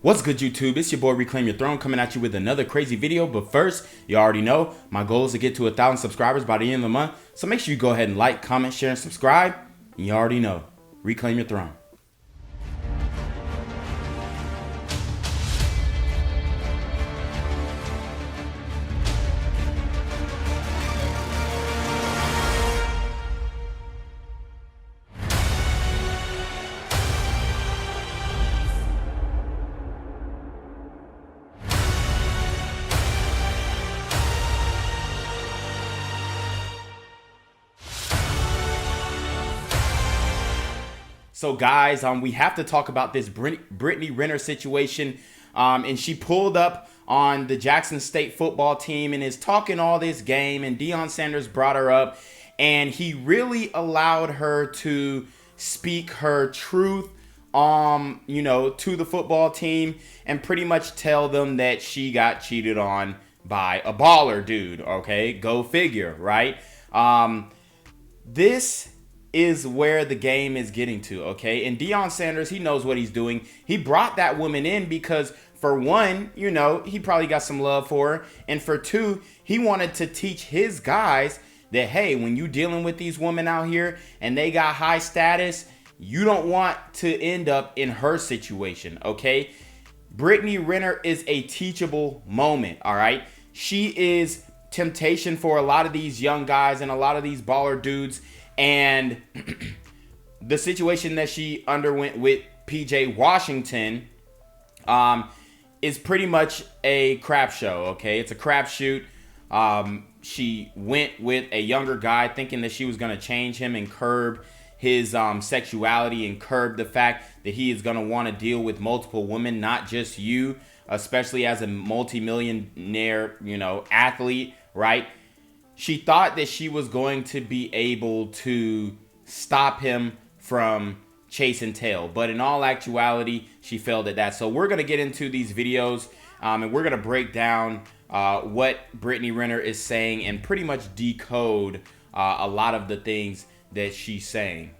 What's good, YouTube? It's your boy Reclaim Your Throne coming at you with another crazy video. But first, you already know my goal is to get to 1,000 subscribers by the end of the month. So make sure you go ahead and like, comment, share, and subscribe. And you already know, Reclaim Your Throne. So guys, we have to talk about this Brittany Renner situation. And she pulled up on the Jackson State football team and is talking all this game, and Deion Sanders brought her up and he really allowed her to speak her truth to the football team and pretty much tell them that she got cheated on by a baller dude. Okay, go figure, right? This is where the game is getting to, okay? And Deion Sanders, he knows what he's doing. He brought that woman in because, for one, he probably got some love for her. And for two, he wanted to teach his guys that, hey, when you dealing with these women out here and they got high status, you don't want to end up in her situation, okay? Brittany Renner is a teachable moment, all right? She is temptation for a lot of these young guys and a lot of these baller dudes. And the situation that she underwent with PJ Washington is pretty much a crap show, okay? It's a crap shoot. She went with a younger guy thinking that she was going to change him and curb his sexuality and curb the fact that he is going to want to deal with multiple women, not just you, especially as a multimillionaire, athlete, right? She thought that she was going to be able to stop him from chasing tail. But in all actuality, she failed at that. So we're going to get into these videos and we're going to break down what Brittany Renner is saying and pretty much decode a lot of the things that she's saying.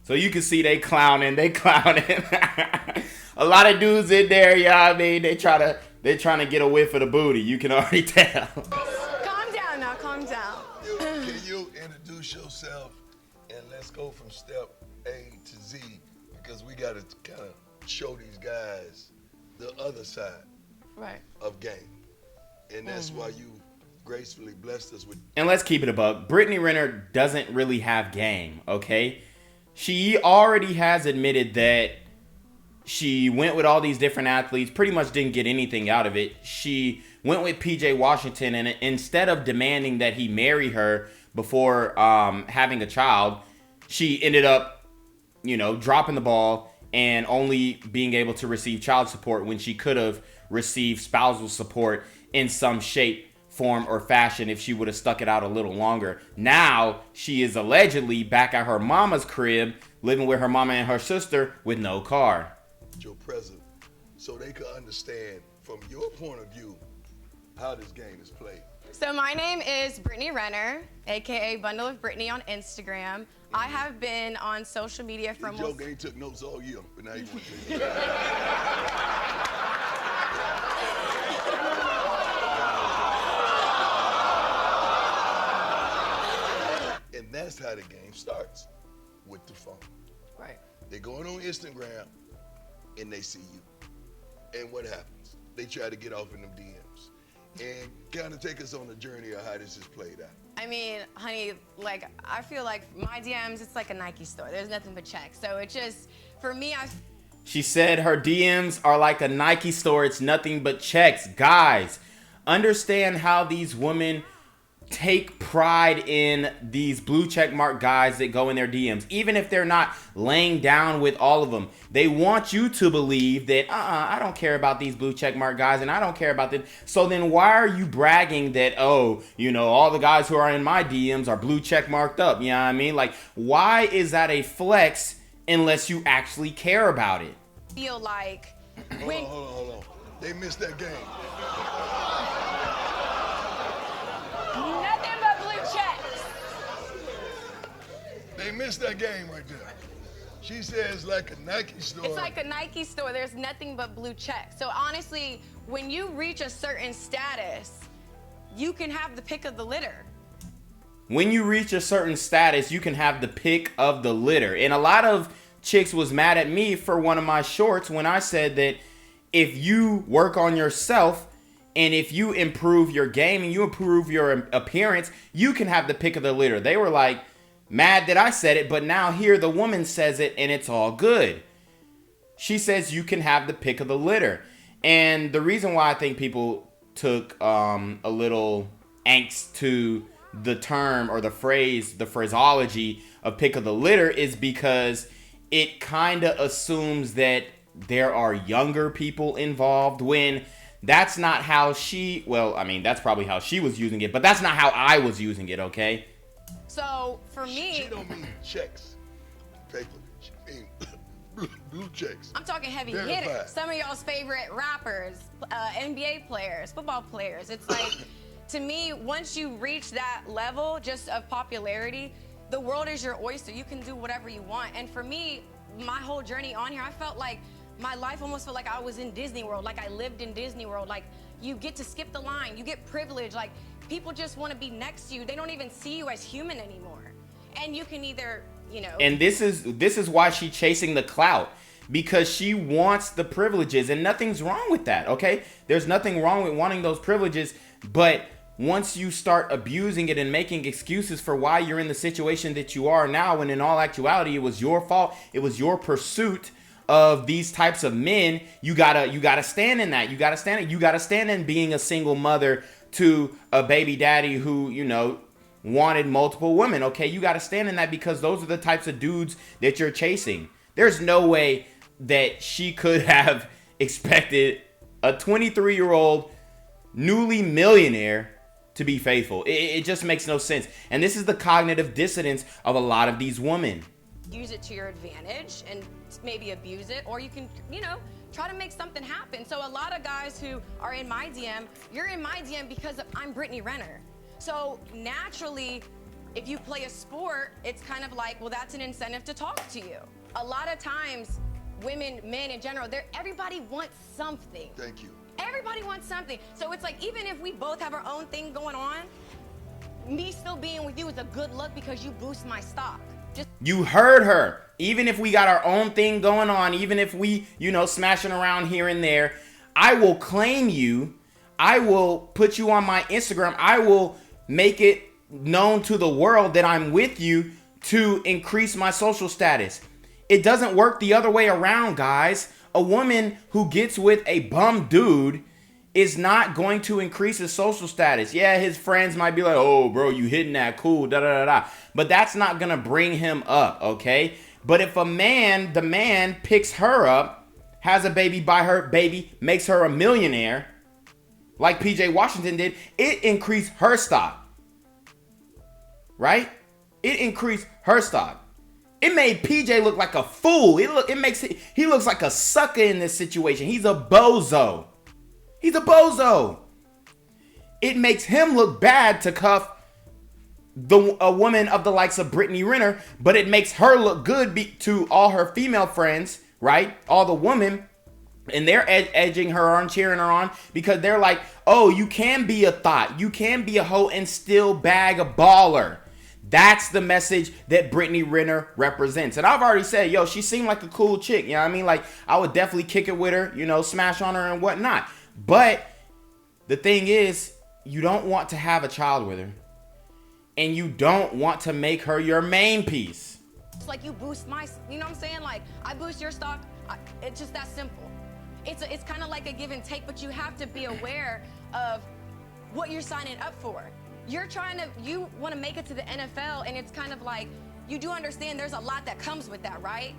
So you can see they clowning. A lot of dudes in there, they trying to get a whiff of the booty. You can already tell. Calm down now, calm down. Can you introduce yourself and let's go from step A to Z, because we got to kind of show these guys the other side of game. And that's why you gracefully blessed us with. And let's keep it a buck. Brittany Renner doesn't really have game, okay? She already has admitted that she went with all these different athletes, pretty much didn't get anything out of it. She went with PJ Washington, and instead of demanding that he marry her before having a child, she ended up, dropping the ball and only being able to receive child support when she could have received spousal support in some shape, form, or fashion if she would have stuck it out a little longer. Now she is allegedly back at her mama's crib, living with her mama and her sister with no car. Your present, so they could understand from your point of view how this game is played. So my name is Brittany Renner, aka Bundle of Brittany on Instagram. I have been on social media for almost. Joke, he took notes all year, but now you want to. And that's how the game starts, with the phone. Right. They're going on Instagram and they see you. And what happens? They try to get off in them DMs. And kind of take us on the journey of how this is played out. I mean, honey, I feel like my DMs, it's like a Nike store. There's nothing but checks. So it just, for me, She said her DMs are like a Nike store. It's nothing but checks. Guys, understand how these women take pride in these blue check mark guys that go in their DMs, even if they're not laying down with all of them. They want you to believe that I don't care about these blue check mark guys, and I don't care about them. So then why are you bragging that, oh, you know, all the guys who are in my DMs are blue check marked up? You know what I mean? Like, why is that a flex unless you actually care about it? Feel like hold on. They missed that game. Nothing but blue checks. They missed that game right there. She says like a Nike store. It's like a Nike store. There's nothing but blue checks. So honestly, when you reach a certain status, you can have the pick of the litter. When you reach a certain status, you can have the pick of the litter. And a lot of chicks was mad at me for one of my shorts when I said that if you work on yourself and if you improve your game and you improve your appearance, you can have the pick of the litter. They were like mad that I said it, but now here the woman says it and it's all good. She says you can have the pick of the litter. And the reason why I think people took a little angst to the term or the phrase, the phraseology of pick of the litter is because it kind of assumes that there are younger people involved when that's not how she, well, I mean, that's probably how she was using it, but that's not how I was using it, okay? So, for me... She don't mean checks, paper. She mean blue checks. I'm talking heavy Verified. hitters. Some of y'all's favorite rappers, NBA players, football players. It's like, to me, once you reach that level just of popularity, the world is your oyster. You can do whatever you want. And for me, my whole journey on here, I felt like my life almost felt like I was in Disney World, like I lived in Disney World. Like, you get to skip the line, you get privilege. Like, people just want to be next to you. They don't even see you as human anymore. And you can either, you know. And this is why she's chasing the clout, because she wants the privileges, and nothing's wrong with that, okay? There's nothing wrong with wanting those privileges, but once you start abusing it and making excuses for why you're in the situation that you are now, when in all actuality it was your fault, it was your pursuit of these types of men, you gotta stand in that. You gotta stand in being a single mother to a baby daddy who, you know, wanted multiple women. Okay, you gotta stand in that because those are the types of dudes that you're chasing. There's no way that she could have expected a 23-year-old newly millionaire to be faithful. It just makes no sense. And this is the cognitive dissonance of a lot of these women. Use it to your advantage and maybe abuse it, or you can, you know, try to make something happen. So a lot of guys who are in my DM, you're in my DM because I'm Brittany Renner. So naturally, if you play a sport, it's kind of like, well, that's an incentive to talk to you. A lot of times, women, men in general, everybody wants something. Thank you. Everybody wants something. So it's like, even if we both have our own thing going on, me still being with you is a good look because you boost my stock. You heard her. Even if we got our own thing going on, even if we, you know, smashing around here and there, I will claim you. I will put you on my Instagram. I will make it known to the world that I'm with you to increase my social status. It doesn't work the other way around, guys. A woman who gets with a bum dude is not going to increase his social status. Yeah, his friends might be like, oh, bro, you hitting that cool, da-da-da-da. But that's not going to bring him up, okay? But if the man picks her up, has a baby by her baby, makes her a millionaire, like PJ Washington did, it increased her stock. Right? It increased her stock. It made PJ look like a fool. He looks like a sucker in this situation. He's a bozo. He's a bozo. It makes him look bad to cuff a woman of the likes of Brittany Renner, but it makes her look good to all her female friends, right? All the women, and they're edging her on, cheering her on, because they're like, oh, you can be a thought. You can be a hoe and still bag a baller. That's the message that Brittany Renner represents. And I've already said, yo, she seemed like a cool chick. You know what I mean? Like, I would definitely kick it with her, you know, smash on her and whatnot. But the thing is, you don't want to have a child with her. And you don't want to make her your main piece. It's like you boost my, you know what I'm saying? Like, I boost your stock. It's just that simple. It's kind of like a give and take, but you have to be aware of what you're signing up for. you want to make it to the NFL, and it's kind of like, you do understand there's a lot that comes with that, right?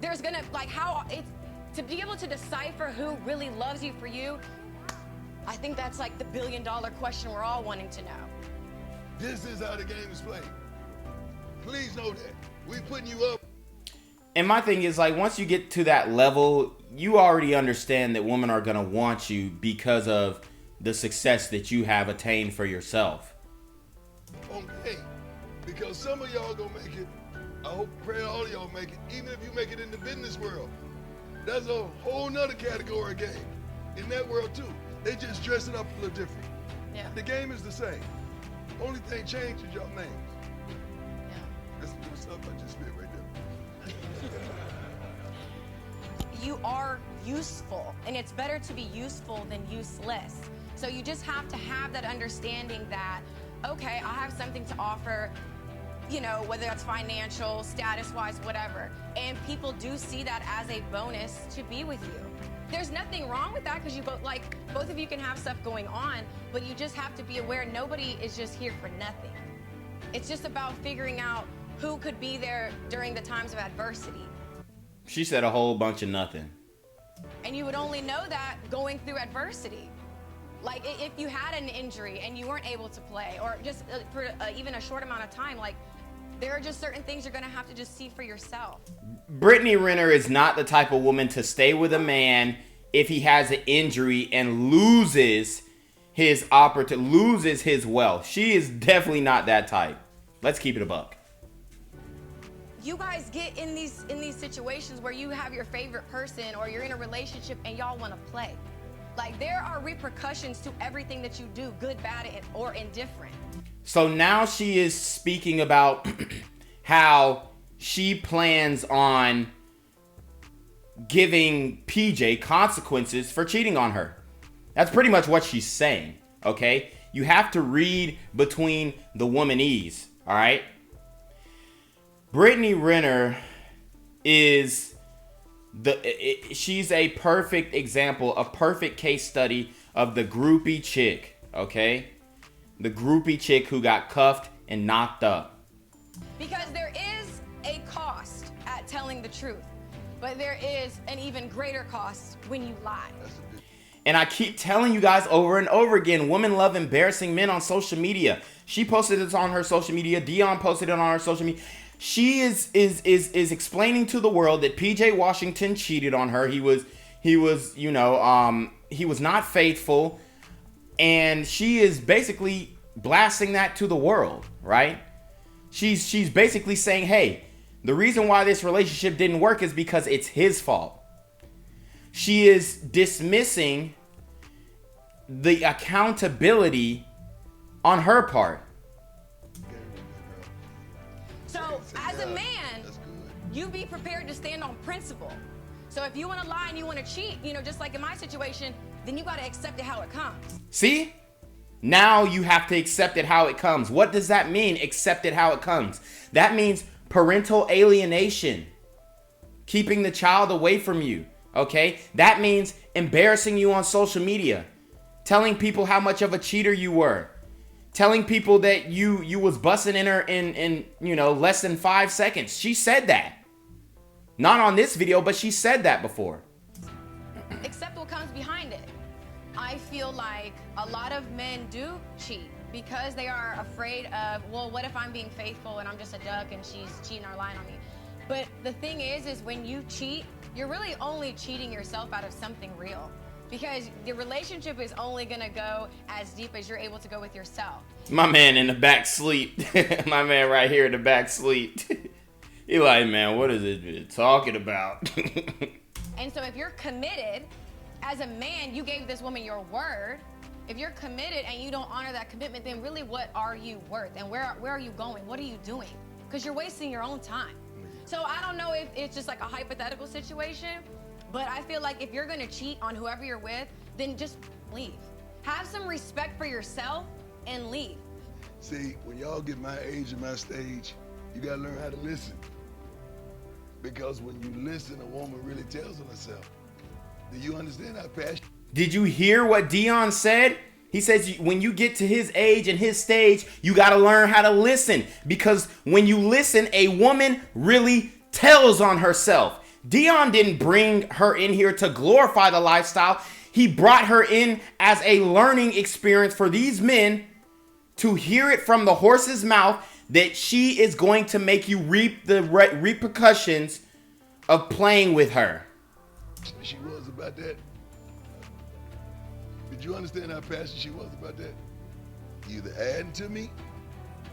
There's gonna, like, how it's, to be able to decipher who really loves you for you, I think that's like the billion-dollar question we're all wanting to know. This is how the game is played. Please know that. We putting you up. And my thing is, like, once you get to that level, you already understand that women are gonna want you because of the success that you have attained for yourself. Okay, because some of y'all gonna make it. I hope, pray all of y'all make it, even if you make it in the business world. That's a whole nother category of game. In that world too. They just dress it up a little different. Yeah. The game is the same. Only thing changed is your names. Yeah. That's stuff I just spit right there. You are useful, and it's better to be useful than useless. So you just have to have that understanding that, okay, I have something to offer, you know, whether that's financial, status-wise, whatever. And people do see that as a bonus to be with you. There's nothing wrong with that, because you both of you can have stuff going on, but you just have to be aware nobody is just here for nothing. It's just about figuring out who could be there during the times of adversity. She said a whole bunch of nothing. And you would only know that going through adversity. Like, if you had an injury and you weren't able to play, or just for even a short amount of time, like, there are just certain things you're gonna have to just see for yourself. Brittany Renner is not the type of woman to stay with a man if he has an injury and loses his loses his wealth. She is definitely not that type. Let's keep it a buck. You guys get in these situations where you have your favorite person, or you're in a relationship and y'all want to play. Like, there are repercussions to everything that you do, good, bad, or indifferent. So now she is speaking about how she plans on giving PJ consequences for cheating on her. That's pretty much what she's saying, okay? You have to read between the womanese, all right? Brittany Renner is she's a perfect example, a perfect case study of the groupie chick, okay? The groupie chick who got cuffed and knocked up. Because there is a cost at telling the truth, but there is an even greater cost when you lie. And I keep telling you guys over and over again, women love embarrassing men on social media. She posted this on her social media. Deion posted it on her social media. She is explaining to the world that PJ Washington cheated on her. He was not faithful, and she is basically blasting that to the world, right? She's basically saying, hey, the reason why this relationship didn't work is because it's his fault. She is dismissing the accountability on her part. So, as a man, you be prepared to stand on principle. So if you want to lie and you want to cheat, just like in my situation, then you got to accept it how it comes. See? Now you have to accept it how it comes. What does that mean, accept it how it comes? That means parental alienation. Keeping the child away from you, okay? That means embarrassing you on social media. Telling people how much of a cheater you were. Telling people that you was busting in her in less than 5 seconds. She said that. Not on this video, but she said that before. Accept what comes behind it. I feel like a lot of men do cheat because they are afraid of, well, what if I'm being faithful and I'm just a duck and she's cheating or lying on me? But the thing is when you cheat, you're really only cheating yourself out of something real. Because the relationship is only gonna go as deep as you're able to go with yourself. My man in the back sleep. My man right here in the back sleep. He like, man, what is this bitch talking about? And so if you're committed, as a man, you gave this woman your word. If you're committed and you don't honor that commitment, then really what are you worth? And where are you going? What are you doing? Because you're wasting your own time. So I don't know if it's just like a hypothetical situation, but I feel like if you're gonna cheat on whoever you're with, then just leave. Have some respect for yourself and leave. See, when y'all get my age and my stage, you gotta learn how to listen. Because when you listen, a woman really tells on herself. Do you understand how passionate? Did you hear what Deion said? He says when you get to his age and his stage, you got to learn how to listen. Because when you listen, a woman really tells on herself. Deion didn't bring her in here to glorify the lifestyle. He brought her in as a learning experience for these men to hear it from the horse's mouth that she is going to make you reap the repercussions of playing with her. She was about that. Did you understand how passionate she was about that? You either adding to me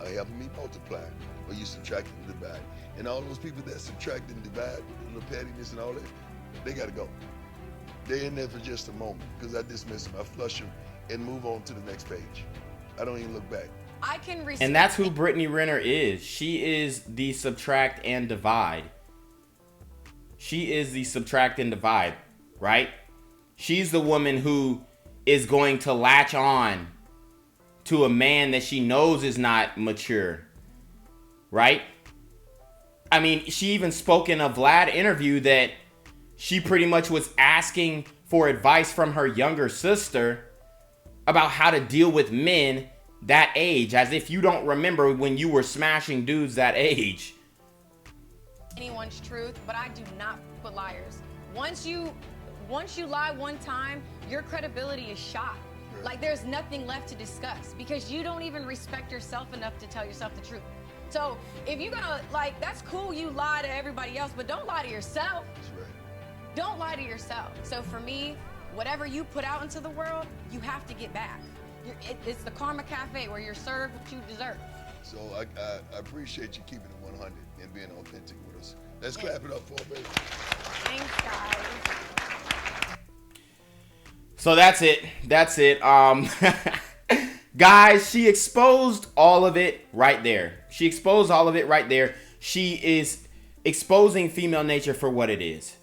or helping me multiply, or you subtracting and divide. And all those people that subtract and divide with a little pettiness and all that, they gotta go. They're in there for just a moment, because I dismiss them, I flush them, and move on to the next page. I don't even look back. I can And that's who Brittany Renner is. She is the subtract and divide. She is the subtract and divide, right? She's the woman who is going to latch on to a man that she knows is not mature, right? I mean, she even spoke in a Vlad interview that she pretty much was asking for advice from her younger sister about how to deal with men that age, as if you don't remember when you were smashing dudes that age. Anyone's truth, but I do not put liars. Once you lie one time, your credibility is shot. Like, there's nothing left to discuss because you don't even respect yourself enough to tell yourself the truth. So if you're gonna, like, that's cool, you lie to everybody else, but don't lie to yourself. That's right. Don't lie to yourself. So for me, whatever you put out into the world, you have to get back. It's the Karma Cafe where you're served what you deserve. So I appreciate you keeping it 100 and being authentic with us. Let's clap it up for her, baby. Thanks, guys. So that's it. That's it. Guys, she exposed all of it right there. She exposed all of it right there. She is exposing female nature for what it is.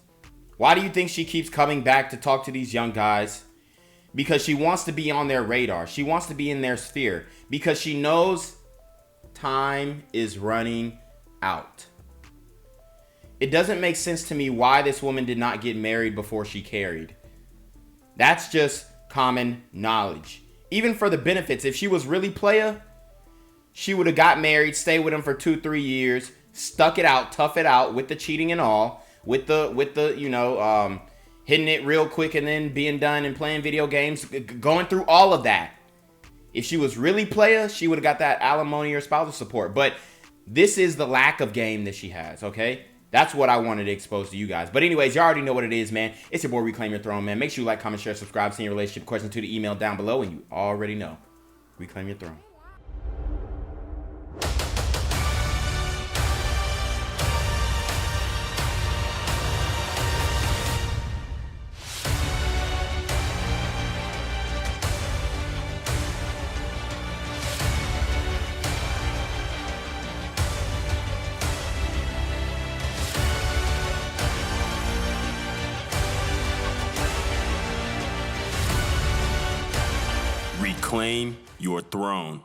Why do you think she keeps coming back to talk to these young guys? Because she wants to be on their radar. She wants to be in their sphere. Because she knows time is running out. It doesn't make sense to me why this woman did not get married before she carried. That's just common knowledge. Even for the benefits, if she was really playa, she would have got married, stayed with him for 2-3 years, stuck it out, tough it out with the cheating and all, with the you know, hitting it real quick and then being done and playing video games, going through all of that. If she was really playa, she would have got that alimony or spousal support. But this is the lack of game that she has, okay? That's what I wanted to expose to you guys. But anyways, you already know what it is, man. It's your boy, Reclaim Your Throne, man. Make sure you like, comment, share, subscribe, send your relationship questions to the email down below. And you already know, Reclaim Your Throne. Reclaim your throne.